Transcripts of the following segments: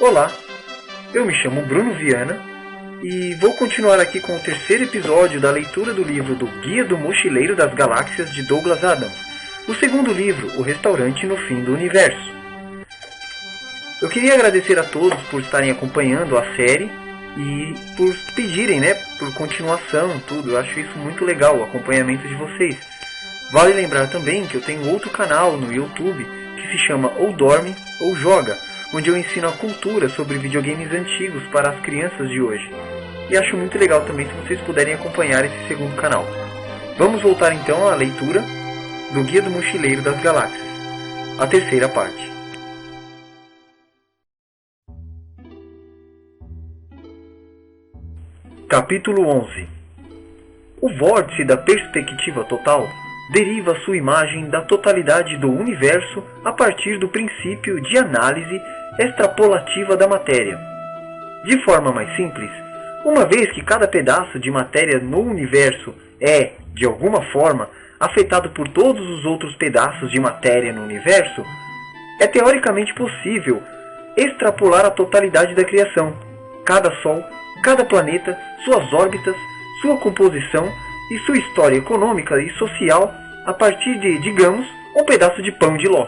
Olá, eu me chamo Bruno Viana e vou continuar aqui com o terceiro episódio da leitura do livro do Guia do Mochileiro das Galáxias de Douglas Adams, o segundo livro, O Restaurante no Fim do Universo. Eu queria agradecer a todos por estarem acompanhando a série e por pedirem, por continuação, tudo. Eu acho isso muito legal, o acompanhamento de vocês. Vale lembrar também que eu tenho outro canal no YouTube que se chama Ou Dorme ou Joga, onde eu ensino a cultura sobre videogames antigos para as crianças de hoje. E acho muito legal também se vocês puderem acompanhar esse segundo canal. Vamos voltar então à leitura do Guia do Mochileiro das Galáxias, a terceira parte. Capítulo 11. O vórtice da perspectiva total deriva sua imagem da totalidade do universo a partir do princípio de análise extrapolativa da matéria. De forma mais simples, uma vez que cada pedaço de matéria no universo é, de alguma forma, afetado por todos os outros pedaços de matéria no universo, é teoricamente possível extrapolar a totalidade da criação, cada sol, cada planeta, suas órbitas, sua composição e sua história econômica e social a partir de, digamos, um pedaço de pão de ló.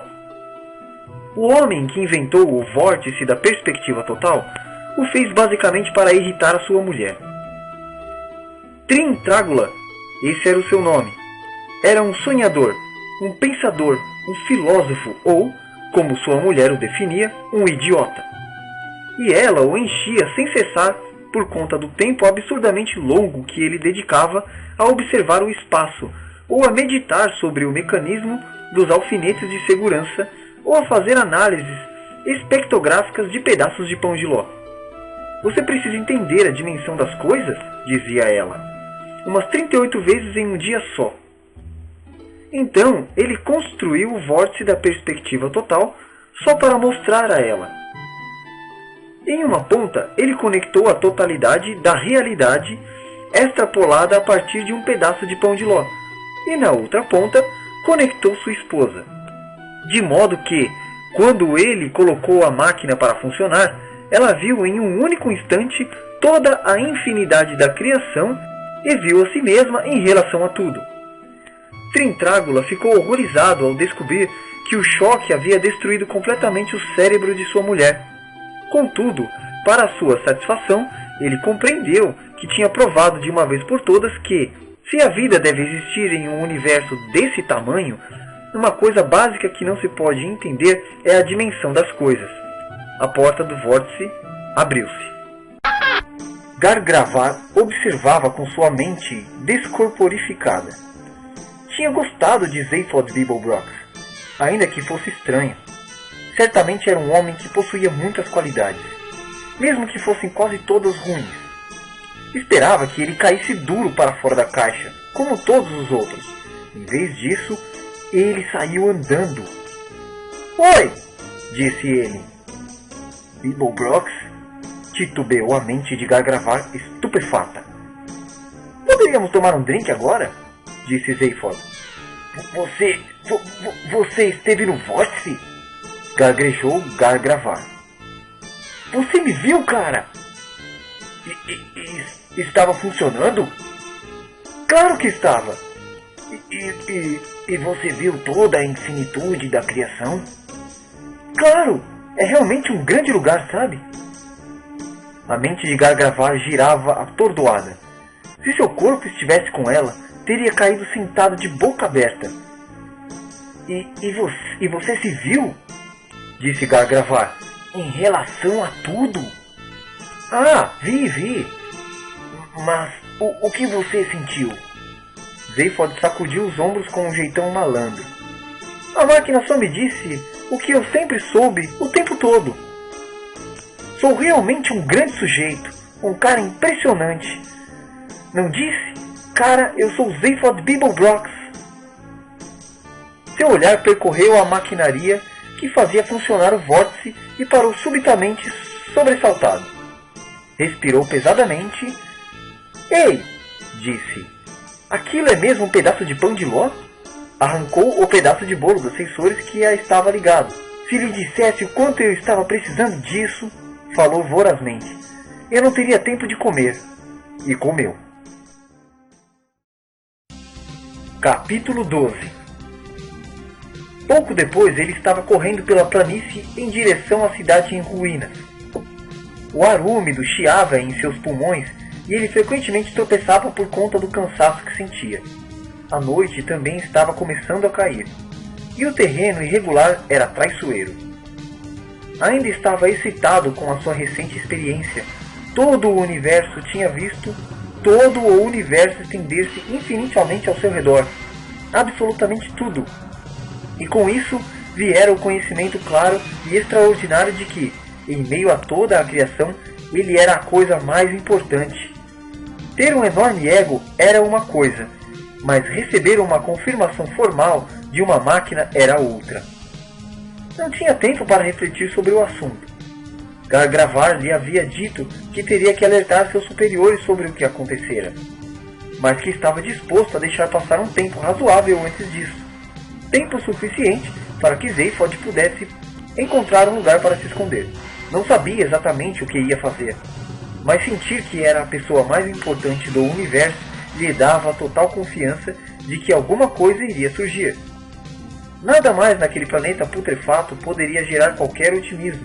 O homem que inventou o vórtice da perspectiva total o fez basicamente para irritar a sua mulher. Trintrágula, esse era o seu nome, era um sonhador, um pensador, um filósofo ou, como sua mulher o definia, um idiota. E ela o enchia sem cessar por conta do tempo absurdamente longo que ele dedicava a observar o espaço ou a meditar sobre o mecanismo dos alfinetes de segurança ou a fazer análises espectrográficas de pedaços de pão de ló. Você precisa entender a dimensão das coisas, dizia ela, umas 38 vezes em um dia só. Então, ele construiu o vórtice da perspectiva total só para mostrar a ela. Em uma ponta, ele conectou a totalidade da realidade extrapolada a partir de um pedaço de pão de ló, e na outra ponta, conectou sua esposa. De modo que, quando ele colocou a máquina para funcionar, ela viu em um único instante toda a infinidade da criação e viu a si mesma em relação a tudo. Trintrágula ficou horrorizado ao descobrir que o choque havia destruído completamente o cérebro de sua mulher. Contudo, para sua satisfação, ele compreendeu que tinha provado de uma vez por todas que, se a vida deve existir em um universo desse tamanho, uma coisa básica que não se pode entender é a dimensão das coisas. A porta do vórtice abriu-se. Gargravar observava com sua mente descorporificada. Tinha gostado de Zaphod Beeblebrox, ainda que fosse estranho. Certamente era um homem que possuía muitas qualidades, mesmo que fossem quase todas ruins. Esperava que ele caísse duro para fora da caixa, como todos os outros. Em vez disso, ele saiu andando. "Oi!" disse ele. Beeblebrox titubeou a mente de Gargravar estupefata. "Poderíamos tomar um drink agora?" disse Zaphod. Você esteve no vórtice?" gaguejou Gargravar. "Você me viu, cara?" Estava funcionando?" "Claro que estava." E você viu toda a infinitude da criação?" "Claro! É realmente um grande lugar, sabe?" A mente de Gargravar girava atordoada. Se seu corpo estivesse com ela, teria caído sentado de boca aberta. E você se viu?" disse Gargravar. "Em relação a tudo?" "Ah, vi. Mas o que você sentiu?" Zaphod sacudiu os ombros com um jeitão malandro. "A máquina só me disse o que eu sempre soube o tempo todo. Sou realmente um grande sujeito, um cara impressionante. Não disse? Cara, eu sou Zaphod Beeblebrox." Seu olhar percorreu a maquinaria que fazia funcionar o vórtice e parou subitamente sobressaltado. Respirou pesadamente. "Ei!" disse. "Aquilo é mesmo um pedaço de pão de ló?" Arrancou o pedaço de bolo dos sensores que a estava ligado. "Se lhe dissesse o quanto eu estava precisando disso, falou vorazmente. Eu não teria tempo de comer. E comeu. Capítulo 12. Pouco depois ele estava correndo pela planície em direção à cidade em ruínas. O ar úmido chiava em seus pulmões e ele frequentemente tropeçava por conta do cansaço que sentia. A noite também estava começando a cair, e o terreno irregular era traiçoeiro. Ainda estava excitado com a sua recente experiência. Todo o universo tinha visto todo o universo estender-se infinitamente ao seu redor. Absolutamente tudo. E com isso viera o conhecimento claro e extraordinário de que, em meio a toda a criação, ele era a coisa mais importante. Ter um enorme ego era uma coisa, mas receber uma confirmação formal de uma máquina era outra. Não tinha tempo para refletir sobre o assunto. Gargravar lhe havia dito que teria que alertar seus superiores sobre o que acontecera, mas que estava disposto a deixar passar um tempo razoável antes disso. Tempo suficiente para que Zephod pudesse encontrar um lugar para se esconder. Não sabia exatamente o que ia fazer, mas sentir que era a pessoa mais importante do universo lhe dava a total confiança de que alguma coisa iria surgir. Nada mais naquele planeta putrefato poderia gerar qualquer otimismo.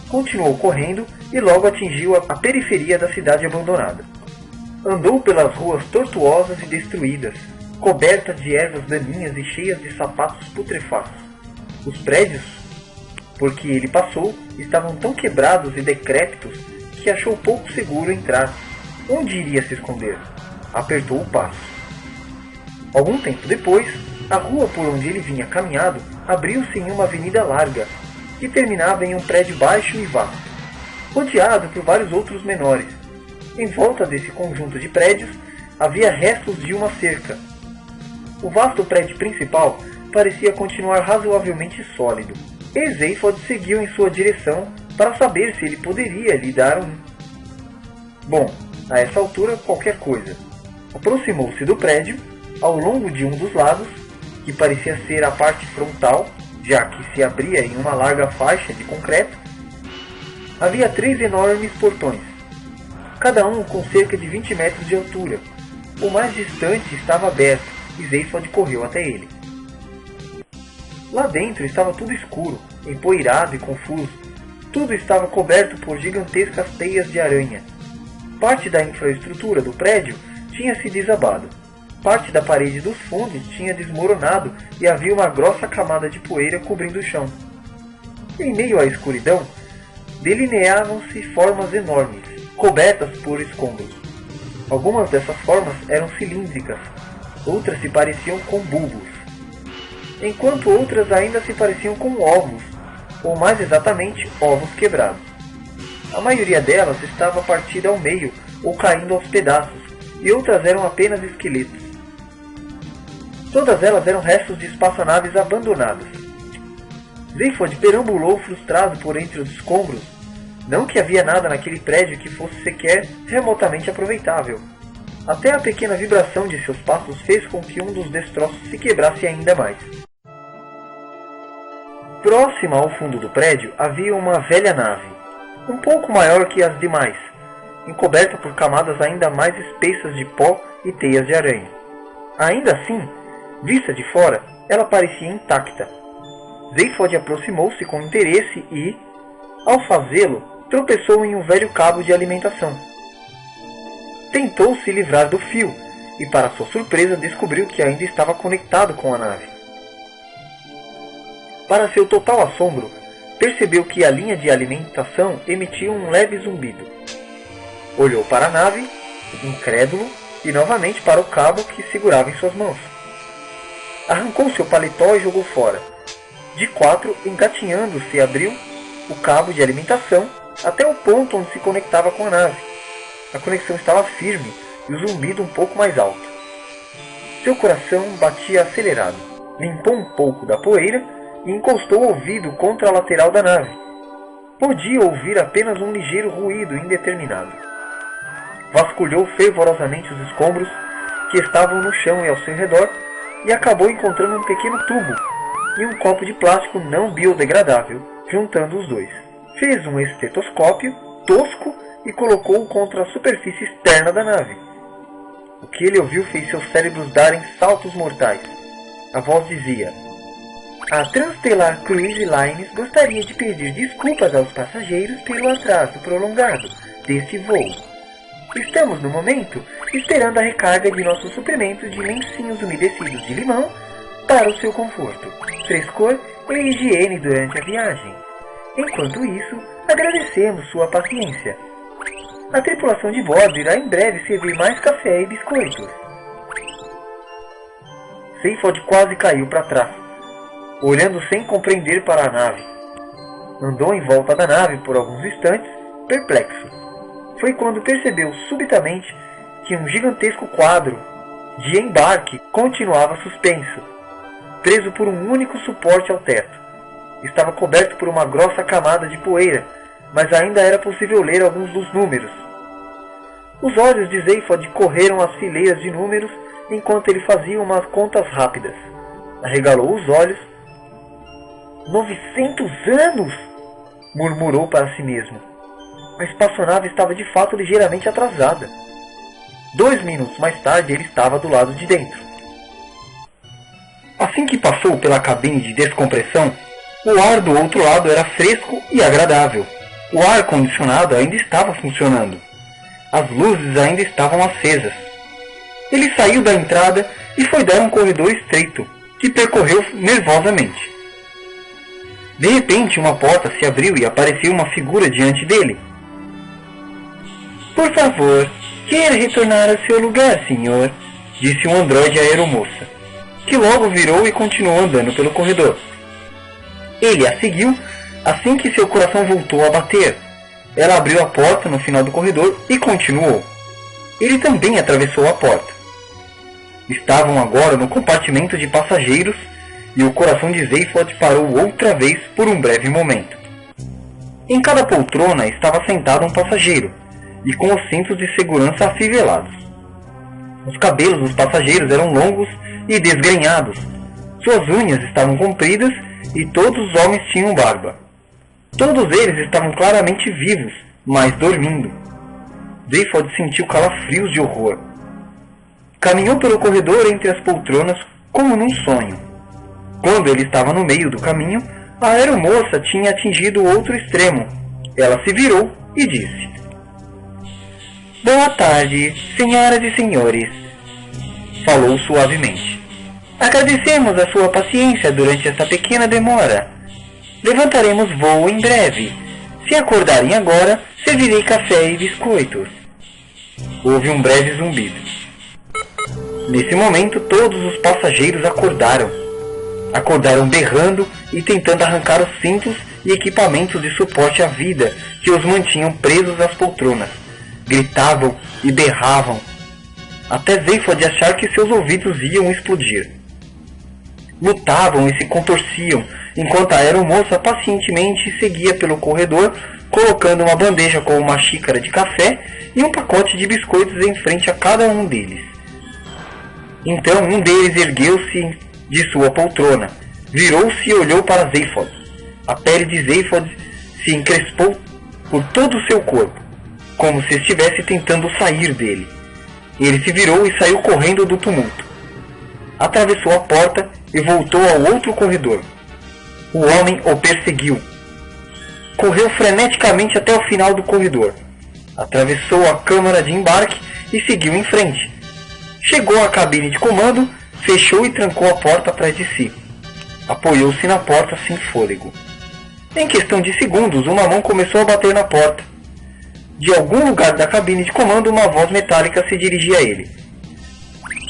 Continuou correndo e logo atingiu a periferia da cidade abandonada. Andou pelas ruas tortuosas e destruídas, cobertas de ervas daninhas e cheias de sapatos putrefatos. Os prédios por que ele passou estavam tão quebrados e decrépitos que achou pouco seguro entrar. Onde iria se esconder? Apertou o passo. Algum tempo depois, a rua por onde ele vinha caminhado abriu-se em uma avenida larga, que terminava em um prédio baixo e vasto, rodeado por vários outros menores. Em volta desse conjunto de prédios havia restos de uma cerca. O vasto prédio principal parecia continuar razoavelmente sólido, e Zephod seguiu em sua direção para saber se ele poderia lhe dar um. Bom, a essa altura qualquer coisa. Aproximou-se do prédio, ao longo de um dos lados, que parecia ser a parte frontal, já que se abria em uma larga faixa de concreto, havia 3 enormes portões, cada um com cerca de 20 metros de altura. O mais distante estava aberto e Zephod correu até ele. Lá dentro estava tudo escuro, empoeirado e confuso. Tudo estava coberto por gigantescas teias de aranha. Parte da infraestrutura do prédio tinha se desabado. Parte da parede dos fundos tinha desmoronado e havia uma grossa camada de poeira cobrindo o chão. Em meio à escuridão, delineavam-se formas enormes, cobertas por escombros. Algumas dessas formas eram cilíndricas, outras se pareciam com bulbos, enquanto outras ainda se pareciam com ovos, ou mais exatamente, ovos quebrados. A maioria delas estava partida ao meio ou caindo aos pedaços, e outras eram apenas esqueletos. Todas elas eram restos de espaçonaves abandonadas. Zephod perambulou frustrado por entre os escombros. Não que havia nada naquele prédio que fosse sequer remotamente aproveitável. Até a pequena vibração de seus passos fez com que um dos destroços se quebrasse ainda mais. Próxima ao fundo do prédio havia uma velha nave, um pouco maior que as demais, encoberta por camadas ainda mais espessas de pó e teias de aranha. Ainda assim, vista de fora, ela parecia intacta. Zephod aproximou-se com interesse e, ao fazê-lo, tropeçou em um velho cabo de alimentação. Tentou se livrar do fio e, para sua surpresa, descobriu que ainda estava conectado com a nave. Para seu total assombro, percebeu que a linha de alimentação emitia um leve zumbido. Olhou para a nave, incrédulo, e novamente para o cabo que segurava em suas mãos. Arrancou seu paletó e jogou fora. De 4, engatinhando-se, abriu o cabo de alimentação até o ponto onde se conectava com a nave. A conexão estava firme e o zumbido um pouco mais alto. Seu coração batia acelerado. Limpou um pouco da poeira e encostou o ouvido contra a lateral da nave. Podia ouvir apenas um ligeiro ruído indeterminado. Vasculhou fervorosamente os escombros que estavam no chão e ao seu redor e acabou encontrando um pequeno tubo e um copo de plástico não biodegradável, juntando os dois. fez um estetoscópio tosco e colocou-o contra a superfície externa da nave. O que ele ouviu fez seus cérebros darem saltos mortais. A voz dizia: "A Transtellar Cruise Lines gostaria de pedir desculpas aos passageiros pelo atraso prolongado deste voo. Estamos, no momento, esperando a recarga de nossos suprimentos de lencinhos umedecidos de limão para o seu conforto, frescor e higiene durante a viagem. Enquanto isso, agradecemos sua paciência. A tripulação de bordo irá em breve servir mais café e biscoitos." Seyfod quase caiu para trás, olhando sem compreender para a nave. Andou em volta da nave por alguns instantes, perplexo. Foi quando percebeu subitamente que um gigantesco quadro de embarque continuava suspenso, preso por um único suporte ao teto. Estava coberto por uma grossa camada de poeira, mas ainda era possível ler alguns dos números. Os olhos de Seyfod correram as fileiras de números enquanto ele fazia umas contas rápidas. Arregalou os olhos. 900 anos! Murmurou para si mesmo. A espaçonave estava de fato ligeiramente atrasada. 2 minutos mais tarde ele estava do lado de dentro. Assim que passou pela cabine de descompressão, o ar do outro lado era fresco e agradável. O ar-condicionado ainda estava funcionando. As luzes ainda estavam acesas. Ele saiu da entrada e foi dar um corredor estreito, que percorreu nervosamente. De repente, uma porta se abriu e apareceu uma figura diante dele. "Por favor, queira retornar ao seu lugar, senhor", disse um androide aeromoça, que logo virou e continuou andando pelo corredor. Ele a seguiu assim que seu coração voltou a bater. Ela abriu a porta no final do corredor e continuou. Ele também atravessou a porta. Estavam agora no compartimento de passageiros e o coração de Seyfod parou outra vez por um breve momento. Em cada poltrona estava sentado um passageiro e com os cintos de segurança afivelados. Os cabelos dos passageiros eram longos e desgrenhados. Suas unhas estavam compridas e todos os homens tinham barba. Todos eles estavam claramente vivos, mas dormindo. Seyfod sentiu calafrios de horror. Caminhou pelo corredor entre as poltronas como num sonho. Quando ele estava no meio do caminho, a aeromoça tinha atingido o outro extremo. Ela se virou e disse: "Boa tarde, senhoras e senhores", falou suavemente. "Agradecemos a sua paciência durante esta pequena demora. Levantaremos voo em breve. Se acordarem agora, servirei café e biscoitos." Houve um breve zumbido. Nesse momento, todos os passageiros acordaram. Acordaram berrando e tentando arrancar os cintos e equipamentos de suporte à vida que os mantinham presos às poltronas. Gritavam e berravam, até Seyfod achar que seus ouvidos iam explodir. Lutavam e se contorciam, enquanto a aeromoça pacientemente seguia pelo corredor, colocando uma bandeja com uma xícara de café e um pacote de biscoitos em frente a cada um deles. Então um deles ergueu-se de sua poltrona, virou-se e olhou para Seyfod. A pele de Seyfod se encrespou por todo o seu corpo, como se estivesse tentando sair dele. Ele se virou e saiu correndo do tumulto. Atravessou a porta e voltou ao outro corredor. O homem o perseguiu. Correu freneticamente até o final do corredor. Atravessou a câmara de embarque e seguiu em frente. Chegou à cabine de comando, fechou e trancou a porta atrás de si. Apoiou-se na porta sem fôlego. Em questão de segundos, uma mão começou a bater na porta. De algum lugar da cabine de comando, uma voz metálica se dirigia a ele.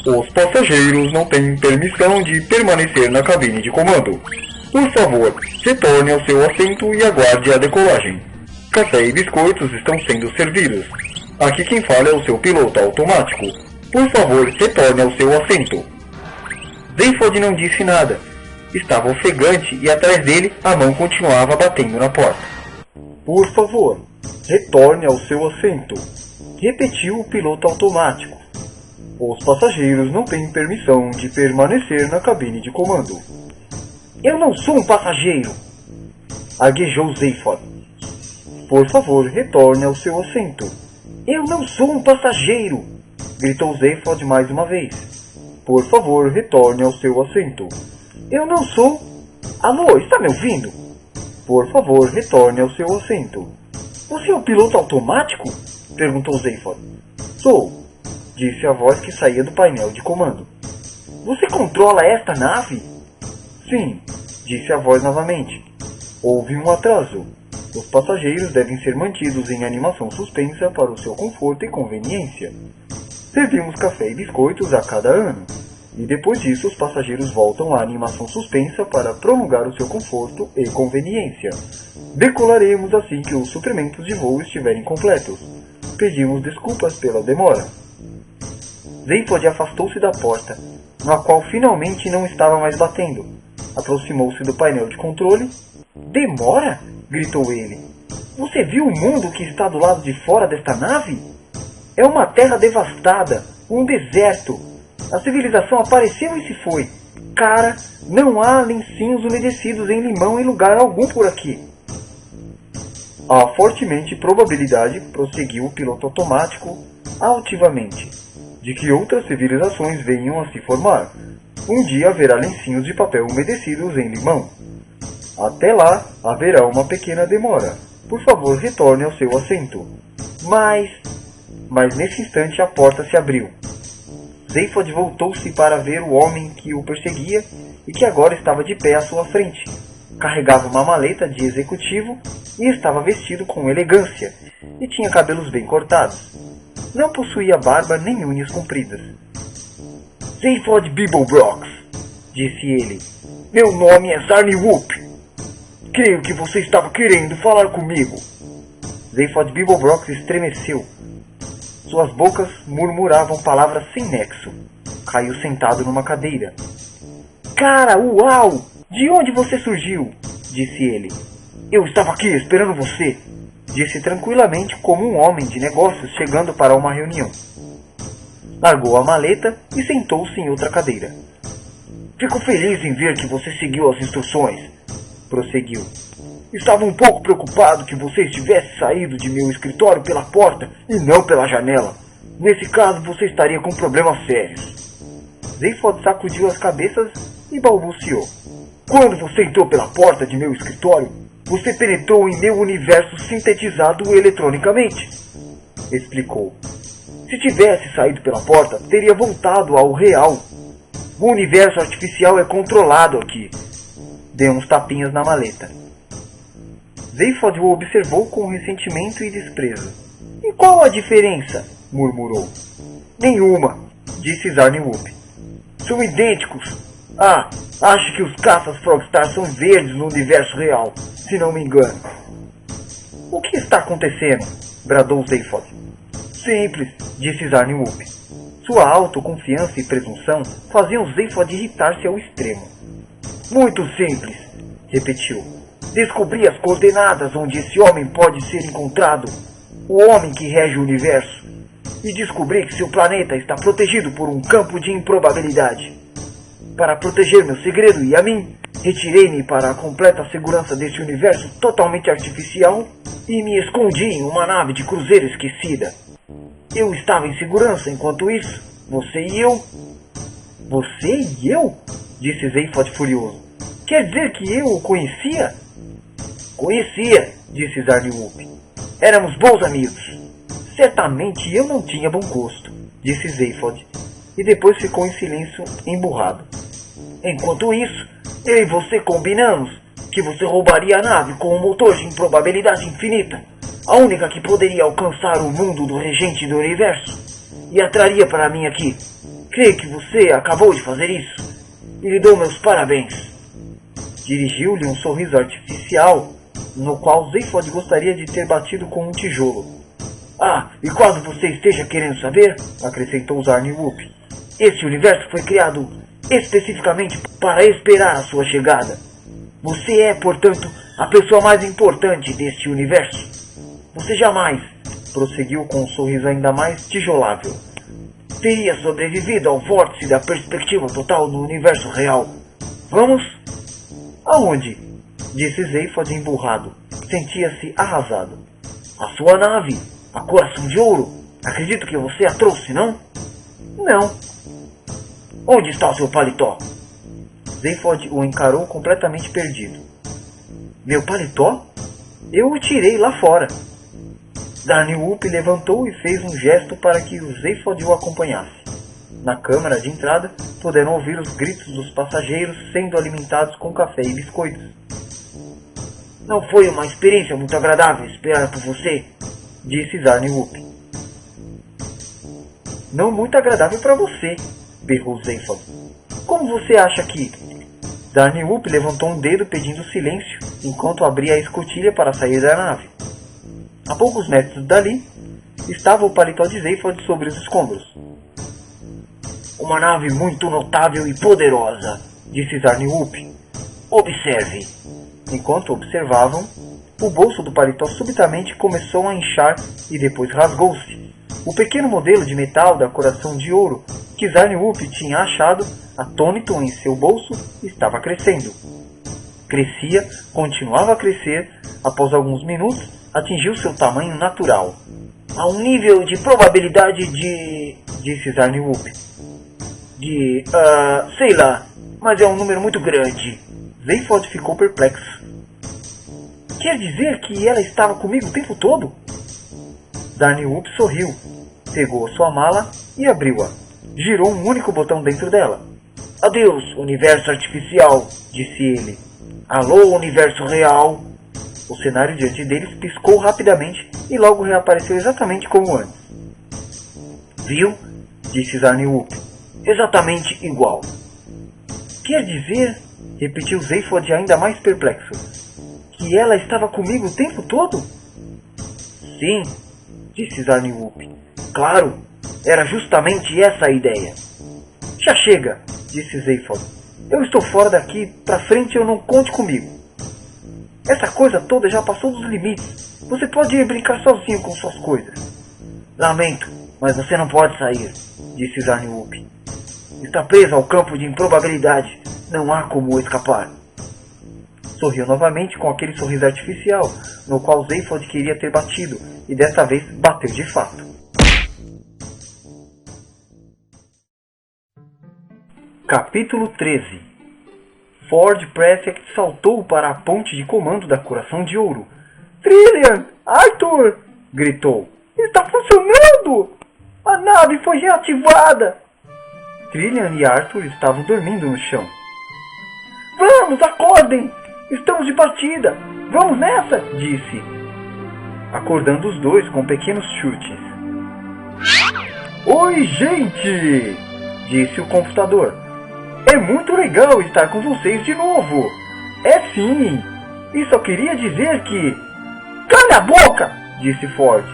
"Os passageiros não têm permissão de permanecer na cabine de comando. Por favor, retorne ao seu assento e aguarde a decolagem. Café e biscoitos estão sendo servidos. Aqui quem fala é o seu piloto automático. Por favor, retorne ao seu assento." Seyfod não disse nada. Estava ofegante e atrás dele a mão continuava batendo na porta. "Por favor, retorne ao seu assento", repetiu o piloto automático. "Os passageiros não têm permissão de permanecer na cabine de comando." "Eu não sou um passageiro!" arguejou Seyfod. Por favor, retorne ao seu assento. Eu não sou um passageiro! Gritou Zaphod mais uma vez. Por favor, retorne ao seu assento. Eu não sou... Alô, está me ouvindo? Por favor, retorne ao seu assento. Você é o piloto automático? Perguntou Zaphod. Sou, disse a voz que saía do painel de comando. Você controla esta nave? Sim, disse a voz novamente. Houve um atraso. Os passageiros devem ser mantidos em animação suspensa para o seu conforto e conveniência. Servimos café e biscoitos a cada ano. E depois disso os passageiros voltam à animação suspensa para prolongar o seu conforto e conveniência. Decolaremos assim que os suprimentos de voo estiverem completos. Pedimos desculpas pela demora. Zaphod afastou-se da porta, na qual finalmente não estava mais batendo. Aproximou-se do painel de controle. Demora? Gritou ele. Você viu o mundo que está do lado de fora desta nave? É uma terra devastada, um deserto. A civilização apareceu e se foi. Cara, não há lencinhos umedecidos em limão em lugar algum por aqui. Há fortemente probabilidade, prosseguiu o piloto automático altivamente, de que outras civilizações venham a se formar. Um dia haverá lencinhos de papel umedecidos em limão. Até lá, haverá uma pequena demora. Por favor, retorne ao seu assento. Mas nesse instante a porta se abriu. Zaphod voltou-se para ver o homem que o perseguia e que agora estava de pé à sua frente. Carregava uma maleta de executivo e estava vestido com elegância e tinha cabelos bem cortados. Não possuía barba nem unhas compridas. Zaphod Beeblebrox, disse ele. Meu nome é Zarniwoop. Creio que você estava querendo falar comigo. Zaphod Beeblebrox estremeceu. Suas bocas murmuravam palavras sem nexo. Caiu sentado numa cadeira. Cara, uau! De onde você surgiu? Disse ele. Eu estava aqui esperando você. Disse tranquilamente como um homem de negócios chegando para uma reunião. Largou a maleta e sentou-se em outra cadeira. Fico feliz em ver que você seguiu as instruções, prosseguiu. Estava um pouco preocupado que você estivesse saído de meu escritório pela porta e não pela janela. Nesse caso, você estaria com problemas sérios. Zaphod sacudiu as cabeças e balbuciou. Quando você entrou pela porta de meu escritório, você penetrou em meu universo sintetizado eletronicamente, explicou. Se tivesse saído pela porta, teria voltado ao real. O universo artificial é controlado aqui. Deu uns tapinhas na maleta. Zaphod o observou com ressentimento e desprezo. E qual a diferença? Murmurou. Nenhuma, disse Zarniwoop. São idênticos. Ah, acho que os caças Frogstar são verdes no universo real, se não me engano. O que está acontecendo? Bradou Zaphod. Simples, disse Zarniwoop. Sua autoconfiança e presunção faziam Zaphod irritar-se ao extremo. Muito simples, repetiu. Descobri as coordenadas onde esse homem pode ser encontrado, o homem que rege o universo, e descobri que seu planeta está protegido por um campo de improbabilidade. Para proteger meu segredo e a mim, retirei-me para a completa segurança desse universo totalmente artificial e me escondi em uma nave de cruzeiro esquecida. Eu estava em segurança enquanto isso, você e eu... Você e eu? Disse Zaphod furioso. Quer dizer que eu o conhecia? Conhecia, disse Zarniwoop. Éramos bons amigos. Certamente eu não tinha bom gosto, disse Zaphod, e depois ficou em silêncio emburrado. Enquanto isso, eu e você combinamos que você roubaria a nave com um motor de improbabilidade infinita, a única que poderia alcançar o mundo do regente do universo, e a traria para mim aqui. Creio que você acabou de fazer isso, e lhe dou meus parabéns. Dirigiu-lhe um sorriso artificial, no qual Zaphod gostaria de ter batido com um tijolo. Ah, e caso você esteja querendo saber, acrescentou Zarniwoop, esse universo foi criado especificamente para esperar a sua chegada. Você é, portanto, a pessoa mais importante deste universo. Você jamais, prosseguiu com um sorriso ainda mais tijolável, teria sobrevivido ao vórtice da perspectiva total no universo real. Vamos? Aonde? Disse Zaphod emburrado. Sentia-se arrasado. A sua nave, a Coração de Ouro. Acredito que você a trouxe, não? Não. Onde está o seu paletó? Zephod o encarou completamente perdido. Meu paletó? Eu o tirei lá fora. Zarniwoop levantou e fez um gesto para que o Zephod o acompanhasse. Na câmara de entrada, puderam ouvir os gritos dos passageiros sendo alimentados com café e biscoitos. Não foi uma experiência muito agradável esperar por você, disse Zarniwoop. Não muito agradável para você, berrou Zephod. Como você acha que... Zarniwoop levantou um dedo pedindo silêncio enquanto abria a escotilha para sair da nave. A poucos metros dali, estava o paletó de Zephod sobre os escombros. Uma nave muito notável e poderosa, disse Zarniwoop. Observe. Enquanto observavam, o bolso do paletó subitamente começou a inchar e depois rasgou-se. O pequeno modelo de metal da Coração de Ouro que Zarniwoop tinha achado, atônito em seu bolso, estava crescendo. Crescia, continuava a crescer, após alguns minutos, atingiu seu tamanho natural. A um nível de probabilidade disse Zarniwoop. Sei lá, mas é um número muito grande. Zephod ficou perplexo. Quer dizer que ela estava comigo o tempo todo? Zarniwoop sorriu, pegou sua mala e abriu-a. Girou um único botão dentro dela. Adeus, universo artificial, disse ele. Alô, universo real. O cenário diante deles piscou rapidamente e logo reapareceu exatamente como antes. Viu? Disse Zarniwoop. Exatamente igual. Quer dizer, repetiu Zephod ainda mais perplexo, que ela estava comigo o tempo todo? Sim, disse Zarniwoop. Claro, era justamente essa a ideia. Já chega, disse Zephod. Eu estou fora daqui, pra frente eu não conte comigo. Essa coisa toda já passou dos limites. Você pode ir brincar sozinho com suas coisas. Lamento, mas você não pode sair, disse Zarniwoop. Está preso ao campo de improbabilidade. Não há como escapar. Sorriu novamente com aquele sorriso artificial, no qual Zephod queria ter batido, e desta vez bateu de fato. Capítulo 13. Ford Prefect saltou para a ponte de comando da Coração de Ouro. Trillian! Arthur! Gritou. Está funcionando! A nave foi reativada! Trillian e Arthur estavam dormindo no chão. Vamos, acordem! Estamos de partida! Vamos nessa! Disse, acordando os dois com pequenos chutes. Oi, gente! Disse o computador. É muito legal estar com vocês de novo! É sim! E só queria dizer que... Cala a boca! Disse Ford.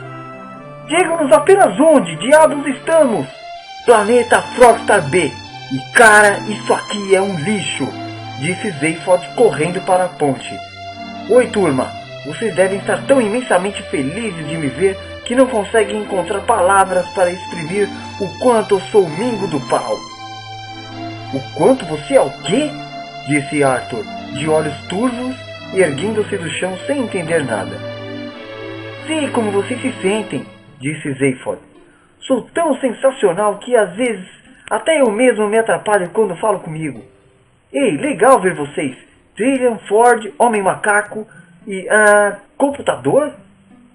Diga-nos apenas onde diabos estamos! Planeta Frogstar B. E cara, isso aqui é um lixo! Disse Zephod correndo para a ponte. Oi, turma! Vocês devem estar tão imensamente felizes de me ver que não conseguem encontrar palavras para exprimir o quanto eu sou mingo do pau. O quanto você é o quê? Disse Arthur, de olhos turvos e erguendo-se do chão sem entender nada. Sei como vocês se sentem, disse Zephod. Sou tão sensacional que às vezes até eu mesmo me atrapalho quando falo comigo. Ei, legal ver vocês. Trillian, Ford, Homem Macaco e... computador?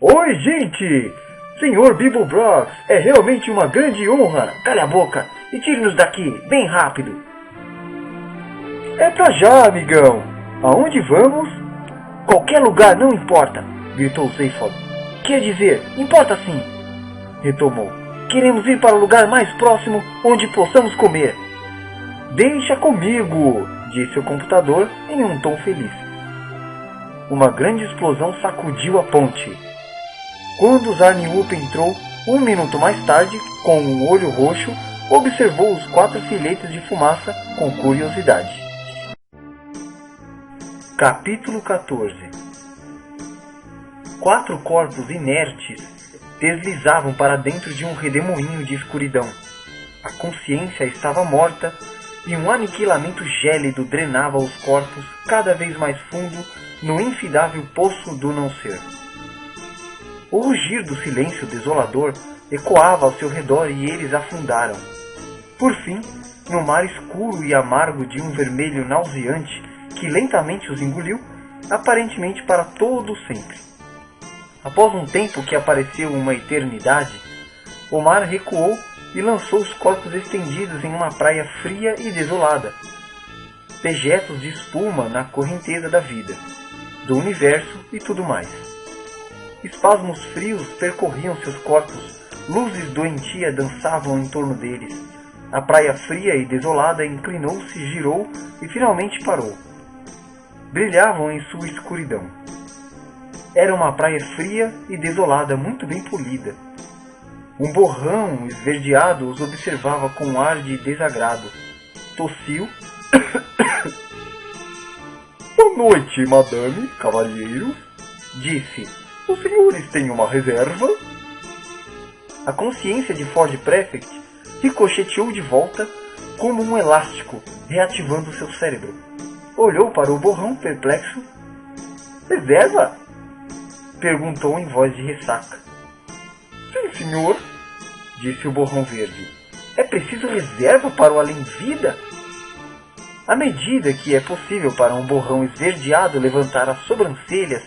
Oi, gente! Senhor Bibblebrox, é realmente uma grande honra. Calha a boca e tire-nos daqui, bem rápido. É pra já, amigão. Aonde vamos? Qualquer lugar, não importa, gritou Zephod. Quer dizer, importa sim, retomou. Queremos ir para o lugar mais próximo onde possamos comer. Deixa comigo, disse o computador em um tom feliz. Uma grande explosão sacudiu a ponte. Quando Zarniwoop entrou, 1 minuto mais tarde, com um olho roxo, observou os 4 filetes de fumaça com curiosidade. Capítulo 14. 4 corpos inertes deslizavam para dentro de um redemoinho de escuridão. A consciência estava morta e um aniquilamento gélido drenava os corpos cada vez mais fundo no infindável poço do não-ser. O rugir do silêncio desolador ecoava ao seu redor e eles afundaram. Por fim, no mar escuro e amargo de um vermelho nauseante que lentamente os engoliu, aparentemente para todo sempre. Após um tempo que apareceu uma eternidade, o mar recuou e lançou os corpos estendidos em uma praia fria e desolada, dejetos de espuma na correnteza da vida, do universo e tudo mais. Espasmos frios percorriam seus corpos, luzes doentias dançavam em torno deles. A praia fria e desolada inclinou-se, girou e finalmente parou. Brilhavam em sua escuridão. Era uma praia fria e desolada, muito bem polida. Um borrão esverdeado os observava com um ar de desagrado. Tossiu. Boa noite, madame, cavalheiro, disse. Os senhores têm uma reserva? A consciência de Ford Prefect ricocheteou de volta como um elástico, reativando seu cérebro. Olhou para o borrão perplexo. Reserva? Perguntou em voz de ressaca. Sim, senhor, disse o borrão verde. É preciso reserva para o além-vida? À medida que é possível para um borrão esverdeado levantar as sobrancelhas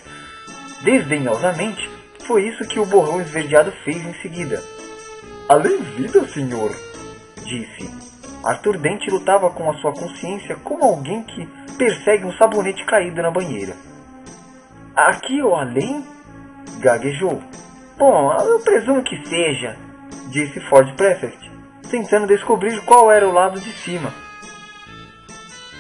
desdenhosamente, foi isso que o borrão esverdeado fez em seguida. Além-vida, senhor, disse. Arthur Dent lutava com a sua consciência como alguém que persegue um sabonete caído na banheira. Aqui ou além? Gaguejou. Bom, eu presumo que seja, disse Ford Prefect, tentando descobrir qual era o lado de cima.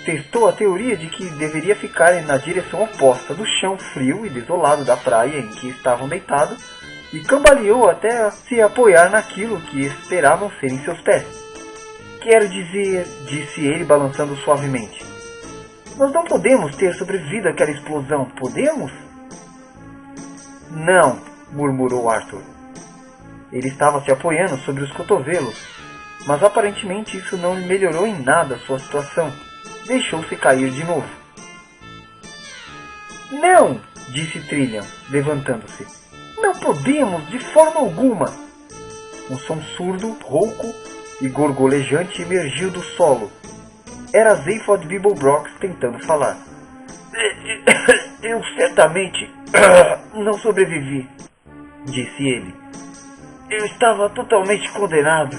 Testou a teoria de que deveria ficar na direção oposta do chão frio e desolado da praia em que estavam deitados e cambaleou até se apoiar naquilo que esperavam serem seus pés. Quero dizer, disse ele balançando suavemente, nós não podemos ter sobrevivido àquela explosão, podemos? Não, murmurou Arthur. Ele estava se apoiando sobre os cotovelos, mas aparentemente isso não lhe melhorou em nada sua situação. Deixou-se cair de novo. Não, disse Trillian, levantando-se. Não podemos, de forma alguma. Um som surdo, rouco e gorgolejante emergiu do solo. Era Zaphod Beeblebrox tentando falar. Eu certamente não sobrevivi, disse ele. Eu estava totalmente condenado.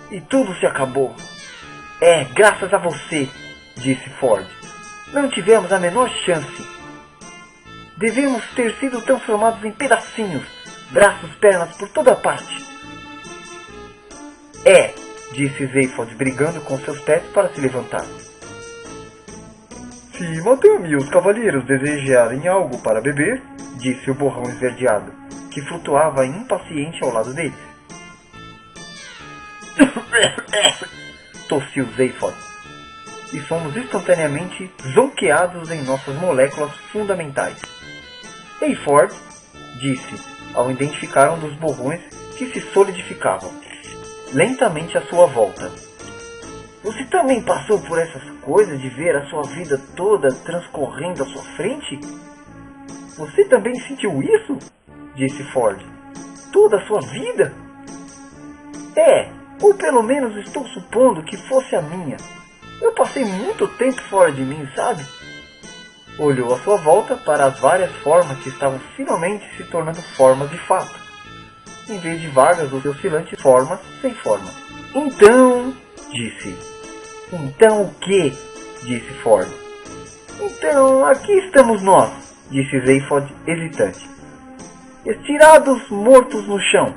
E tudo se acabou. É, graças a você, disse Ford. Não tivemos a menor chance. Devemos ter sido transformados em pedacinhos, braços, pernas, por toda parte. É, disse Zaphod, brigando com seus pés para se levantar. Se madame e os cavalheiros desejarem algo para beber, disse o borrão esverdeado, que flutuava impaciente ao lado deles. Tossiu Zaphod, e fomos instantaneamente zonqueados em nossas moléculas fundamentais. Ei, Ford, disse, ao identificar um dos borrões que se solidificavam lentamente à sua volta. Você também passou por essas coisas de ver a sua vida toda transcorrendo à sua frente? Você também sentiu isso? Disse Ford. Toda a sua vida? É, ou pelo menos estou supondo que fosse a minha. Eu passei muito tempo fora de mim, sabe? Olhou à sua volta para as várias formas que estavam finalmente se tornando formas de fato, em vez de vagas ou oscilantes formas sem forma. Então, disse. Então o quê? Disse Ford. Então, aqui estamos nós, disse Zaphod hesitante. Estirados, mortos no chão.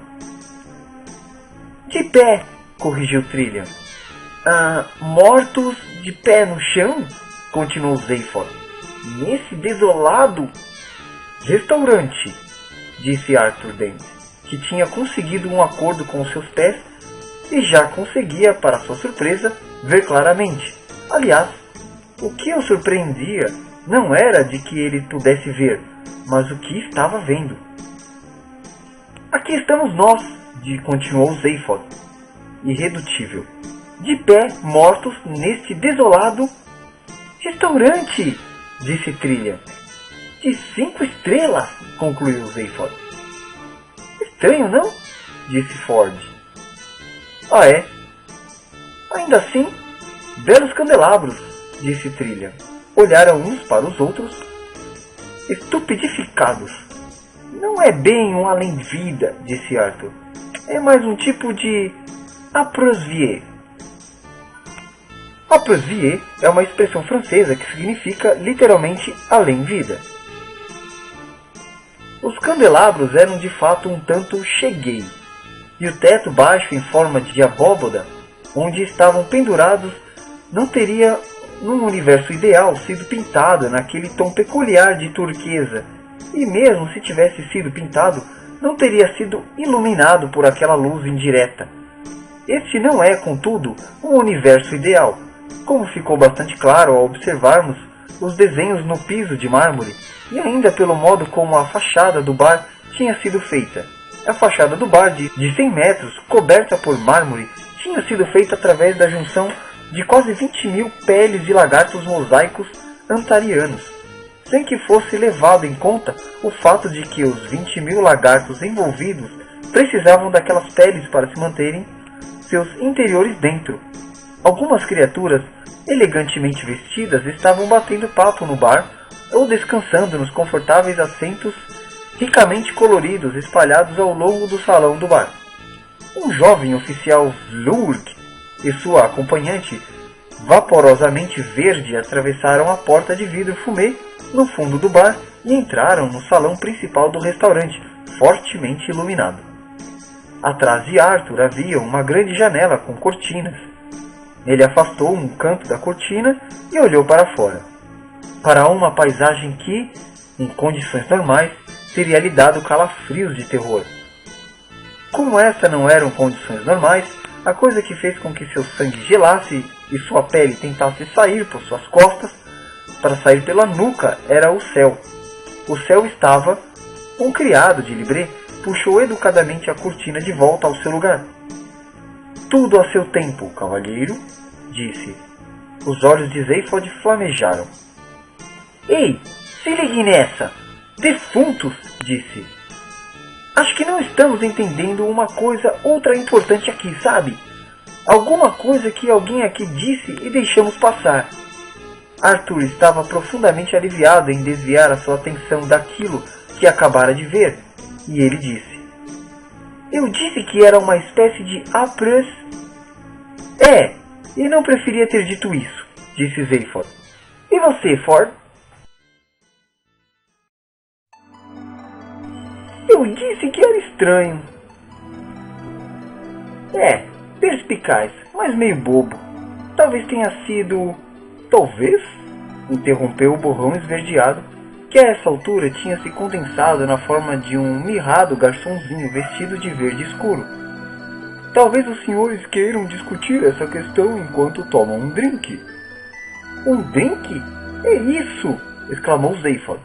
De pé, corrigiu Trillian. Mortos de pé no chão? Continuou Zaphod. Nesse desolado restaurante, disse Arthur Dent, que tinha conseguido um acordo com os seus pés e já conseguia, para sua surpresa, ver claramente. Aliás, o que o surpreendia não era de que ele pudesse ver, mas o que estava vendo. Aqui estamos nós, continuou Zaphod, irredutível, de pé, mortos, neste desolado restaurante, disse Trillian. De 5 estrelas, concluiu Zaphod. Estranho, não? Disse Ford. Ah, é? Ainda assim, belos candelabros, disse Trillian. Olharam uns para os outros, estupidificados. Não é bem um além-vida, disse Arthur. É mais um tipo de approsier. Approsier é uma expressão francesa que significa literalmente além-vida. Os candelabros eram de fato um tanto cheguei, e o teto baixo em forma de abóbada, onde estavam pendurados, não teria, num universo ideal, sido pintado naquele tom peculiar de turquesa, e mesmo se tivesse sido pintado, não teria sido iluminado por aquela luz indireta. Este não é, contudo, um universo ideal, como ficou bastante claro ao observarmos os desenhos no piso de mármore, e ainda pelo modo como a fachada do bar tinha sido feita. A fachada do bar, de 100 metros, coberta por mármore, tinha sido feita através da junção de quase 20.000 peles de lagartos mosaicos antarianos, sem que fosse levado em conta o fato de que os 20.000 lagartos envolvidos precisavam daquelas peles para se manterem seus interiores dentro. Algumas criaturas elegantemente vestidas estavam batendo papo no bar ou descansando nos confortáveis assentos ricamente coloridos espalhados ao longo do salão do bar. Um jovem oficial Lurg e sua acompanhante, vaporosamente verde, atravessaram a porta de vidro fumê no fundo do bar e entraram no salão principal do restaurante, fortemente iluminado. Atrás de Arthur havia uma grande janela com cortinas. Ele afastou um canto da cortina e olhou para fora, para uma paisagem que, em condições normais, teria lhe dado calafrios de terror. Como essa não eram condições normais, a coisa que fez com que seu sangue gelasse e sua pele tentasse sair por suas costas, para sair pela nuca, era o céu. O céu estava... Um criado de Libré puxou educadamente a cortina de volta ao seu lugar. Tudo a seu tempo, cavalheiro, disse. Os olhos de Zaphod flamejaram. Ei, se ligue nessa! Defuntos, disse. Acho que não estamos entendendo uma coisa outra importante aqui, sabe? Alguma coisa que alguém aqui disse e deixamos passar. Arthur estava profundamente aliviado em desviar a sua atenção daquilo que acabara de ver, e ele disse. Eu disse que era uma espécie de apres... e não preferia ter dito isso, disse Zaphod. E você, Ford? Eu disse que era estranho. Perspicaz, mas meio bobo. Talvez tenha sido... Talvez? Interrompeu o borrão esverdeado, que a essa altura tinha se condensado na forma de um mirrado garçonzinho vestido de verde escuro. Talvez os senhores queiram discutir essa questão enquanto tomam um drink. Um drink? É isso! Exclamou Zaphod.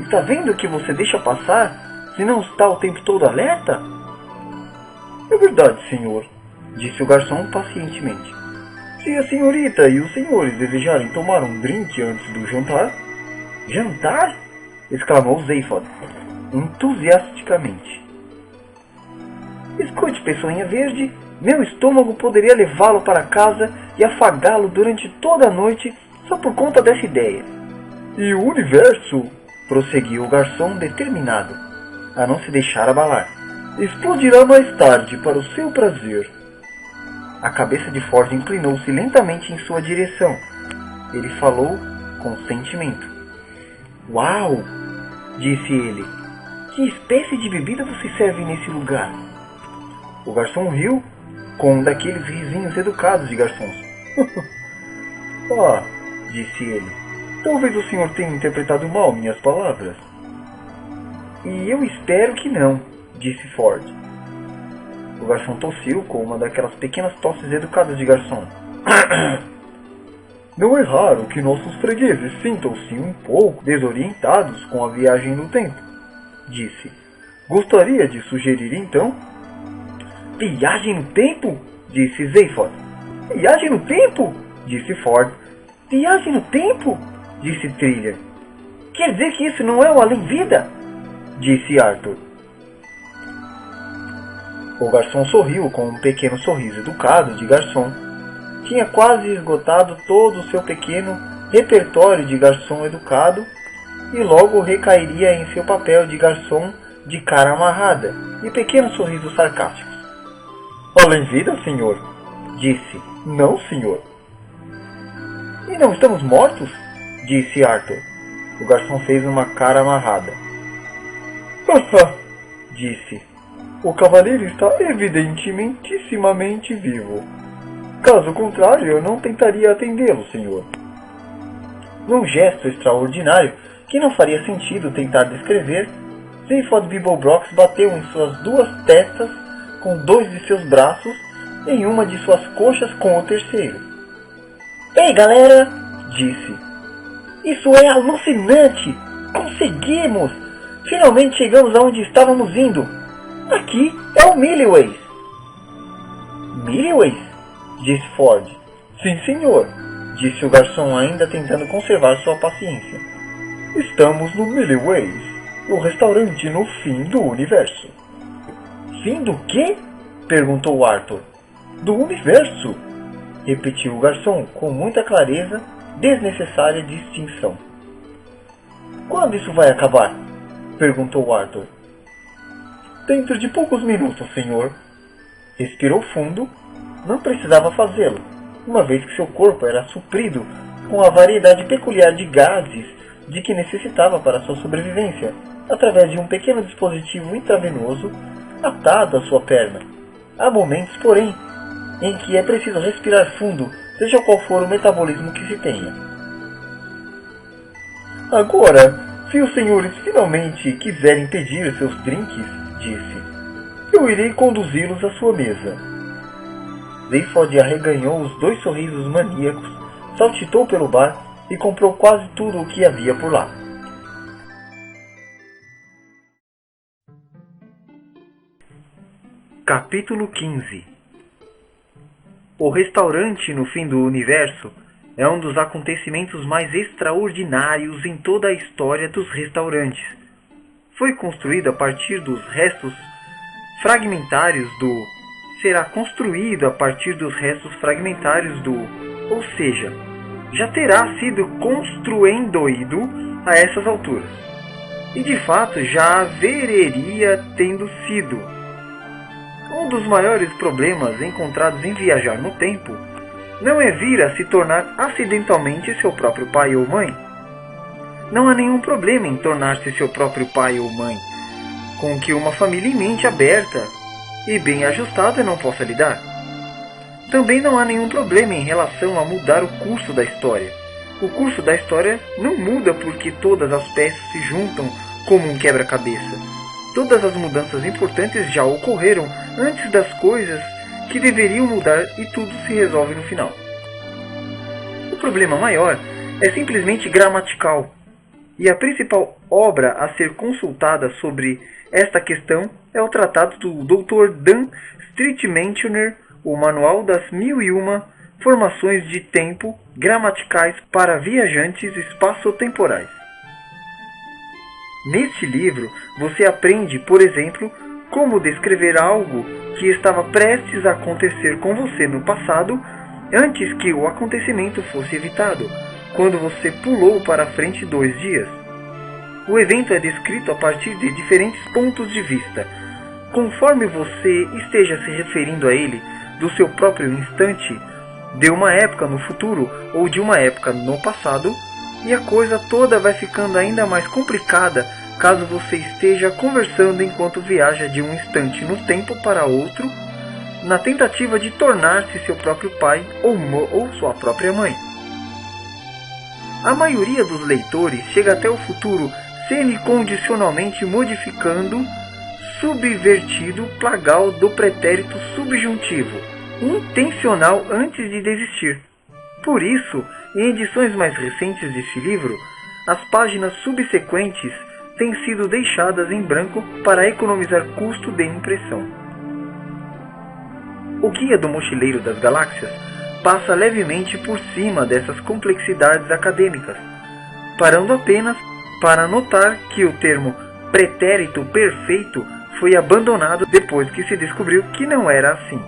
Está vendo que você deixa passar se não está o tempo todo alerta? É verdade, senhor, disse o garçom pacientemente. Se a senhorita e os senhores desejarem tomar um drink antes do jantar... Jantar? Exclamou Zaphod, entusiasticamente. Escute, pessoinha verde, meu estômago poderia levá-lo para casa e afagá-lo durante toda a noite só por conta dessa ideia. E o universo, prosseguiu o garçom determinado, a não se deixar abalar, explodirá mais tarde para o seu prazer. A cabeça de Ford inclinou-se lentamente em sua direção. Ele falou com sentimento. Uau! Disse ele. Que espécie de bebida você serve nesse lugar? O garçom riu com um daqueles risinhos educados de garçons. Disse ele. Talvez o senhor tenha interpretado mal minhas palavras. E eu espero que não, disse Ford. O garçom tossiu com uma daquelas pequenas tosses educadas de garçom. Não é raro que nossos fregueses sintam-se um pouco desorientados com a viagem no tempo, disse. Gostaria de sugerir então... Viagem no tempo? Disse Zaphod. Viagem no tempo? Disse Ford. Viagem no tempo? Disse Trillian. Quer dizer que isso não é o além-vida? Disse Arthur. O garçom sorriu com um pequeno sorriso educado de garçom. Tinha quase esgotado todo o seu pequeno repertório de garçom educado e logo recairia em seu papel de garçom de cara amarrada e pequenos sorrisos sarcásticos. Além-vida, senhor? Disse. Não, senhor. E não estamos mortos? Disse Arthur. O garçom fez uma cara amarrada. Disse. O cavaleiro está evidentemente vivo. Caso contrário, eu não tentaria atendê-lo, senhor. Num gesto extraordinário, que não faria sentido tentar descrever, Zaphod Beeblebrox bateu em suas duas testas com 2 de seus braços e em uma de suas coxas com o terceiro. Ei, galera! Disse. Isso é alucinante! Conseguimos! Finalmente chegamos aonde estávamos indo! Aqui é o Milliways! Milliways? Disse Ford. Sim, senhor, disse o garçom ainda tentando conservar sua paciência. Estamos no Milliways, o restaurante no fim do universo. Fim do quê? Perguntou Arthur. Do universo, repetiu o garçom com muita clareza, desnecessária distinção. Quando isso vai acabar? Perguntou Arthur. Dentro de poucos minutos, senhor. Respirou fundo. Não precisava fazê-lo, uma vez que seu corpo era suprido com a variedade peculiar de gases de que necessitava para sua sobrevivência, através de um pequeno dispositivo intravenoso atado à sua perna. Há momentos, porém, em que é preciso respirar fundo, seja qual for o metabolismo que se tenha. Agora, se os senhores finalmente quiserem pedir seus drinks, disse, eu irei conduzi-los à sua mesa. Zaphod arreganhou os 2 sorrisos maníacos, saltitou pelo bar e comprou quase tudo o que havia por lá. Capítulo 15. O restaurante no fim do universo é um dos acontecimentos mais extraordinários em toda a história dos restaurantes. Foi construído a partir dos restos fragmentários do... Será construído a partir dos restos fragmentários do... Ou seja, já terá sido construendoido a essas alturas. E de fato já haveria tendo sido. Um dos maiores problemas encontrados em viajar no tempo não é vir a se tornar acidentalmente seu próprio pai ou mãe. Não há nenhum problema em tornar-se seu próprio pai ou mãe, com que uma família em mente aberta e bem ajustada não possa lidar. Também não há nenhum problema em relação a mudar o curso da história. O curso da história não muda porque todas as peças se juntam como um quebra-cabeça. Todas as mudanças importantes já ocorreram antes das coisas que deveriam mudar e tudo se resolve no final. O problema maior é simplesmente gramatical. E a principal obra a ser consultada sobre esta questão é o tratado do Dr. Dan Streetmentioner, o Manual das 1001 Formações de Tempo Gramaticais para Viajantes Espaço-Temporais. Neste livro, você aprende, por exemplo, como descrever algo que estava prestes a acontecer com você no passado, antes que o acontecimento fosse evitado, quando você pulou para frente 2 dias. O evento é descrito a partir de diferentes pontos de vista, conforme você esteja se referindo a ele do seu próprio instante, de uma época no futuro ou de uma época no passado, e a coisa toda vai ficando ainda mais complicada caso você esteja conversando enquanto viaja de um instante no tempo para outro, na tentativa de tornar-se seu próprio pai ou sua própria mãe. A maioria dos leitores chega até o futuro semicondicionalmente modificando subvertido plagal do pretérito subjuntivo, intencional antes de desistir. Por isso, em edições mais recentes deste livro, as páginas subsequentes têm sido deixadas em branco para economizar custo de impressão. O Guia do Mochileiro das Galáxias passa levemente por cima dessas complexidades acadêmicas, parando apenas para notar que o termo pretérito perfeito foi abandonado depois que se descobriu que não era assim.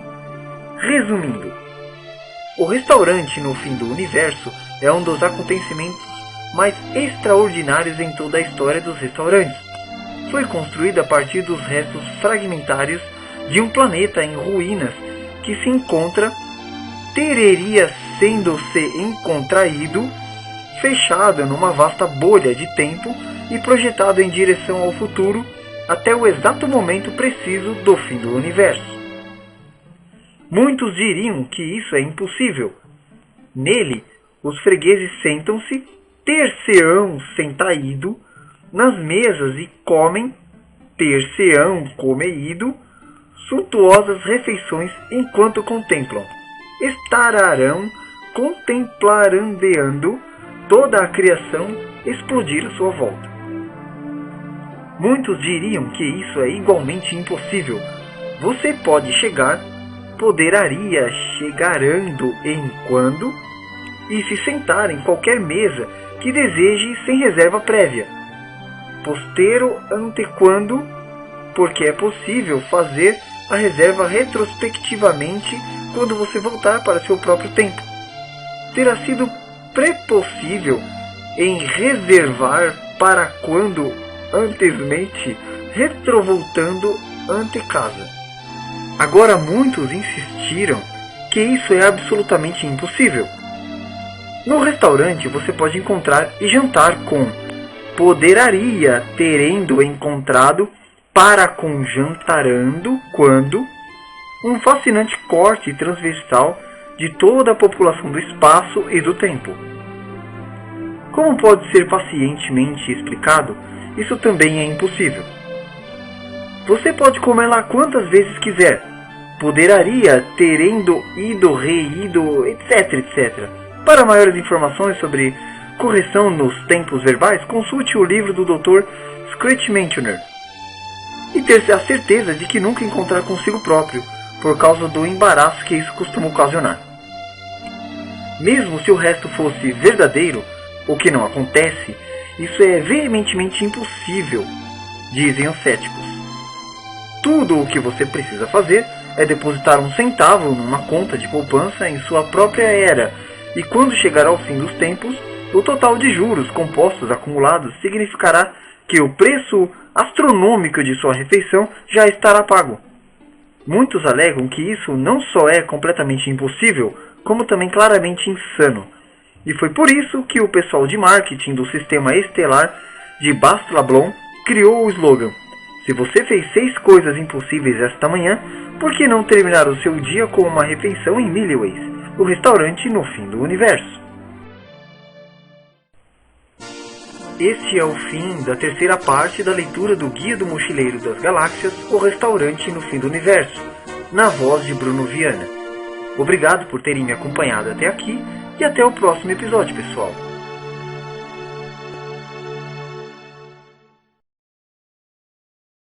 Resumindo, o restaurante no fim do universo é um dos acontecimentos mais extraordinários em toda a história dos restaurantes. Foi construído a partir dos restos fragmentários de um planeta em ruínas que se encontra, teria sendo-se encontraído, fechado numa vasta bolha de tempo e projetado em direção ao futuro até o exato momento preciso do fim do universo. Muitos diriam que isso é impossível. Nele, os fregueses sentam-se, ter-se-ão sentaído, nas mesas e comem, ter-se-ão comeído, suntuosas refeições enquanto contemplam. Estarão contemplarandeando toda a criação explodir à sua volta. Muitos diriam que isso é igualmente impossível. Você pode chegar, poderaria chegarando em quando, e se sentar em qualquer mesa que deseje sem reserva prévia. Postero antequando, porque é possível fazer a reserva retrospectivamente quando você voltar para seu próprio tempo. Terá sido prepossível em reservar para quando antesmente, retrovoltando ante casa. Agora muitos insistiram que isso é absolutamente impossível. No restaurante você pode encontrar e jantar com poderaria terendo encontrado para com jantarando quando um fascinante corte transversal de toda a população do espaço e do tempo. Como pode ser pacientemente explicado, isso também é impossível. Você pode comer lá quantas vezes quiser, poderaria terendo ido, reido, etc, etc. Para maiores informações sobre correção nos tempos verbais, consulte o livro do Dr. Screech Mentioner e ter a certeza de que nunca encontrar consigo próprio, por causa do embaraço que isso costuma ocasionar. Mesmo se o resto fosse verdadeiro, o que não acontece, isso é veementemente impossível, dizem os céticos. Tudo o que você precisa fazer é depositar um centavo numa conta de poupança em sua própria era, e quando chegar ao fim dos tempos, o total de juros compostos acumulados significará que o preço astronômico de sua refeição já estará pago. Muitos alegam que isso não só é completamente impossível, como também claramente insano. E foi por isso que o pessoal de marketing do sistema estelar de Bastlablon criou o slogan: se você fez 6 coisas impossíveis esta manhã, por que não terminar o seu dia com uma refeição em Milliways, o restaurante no fim do universo? Este é o fim da terceira parte da leitura do Guia do Mochileiro das Galáxias, o restaurante no fim do universo, na voz de Bruno Viana. Obrigado por terem me acompanhado até aqui e até o próximo episódio, pessoal.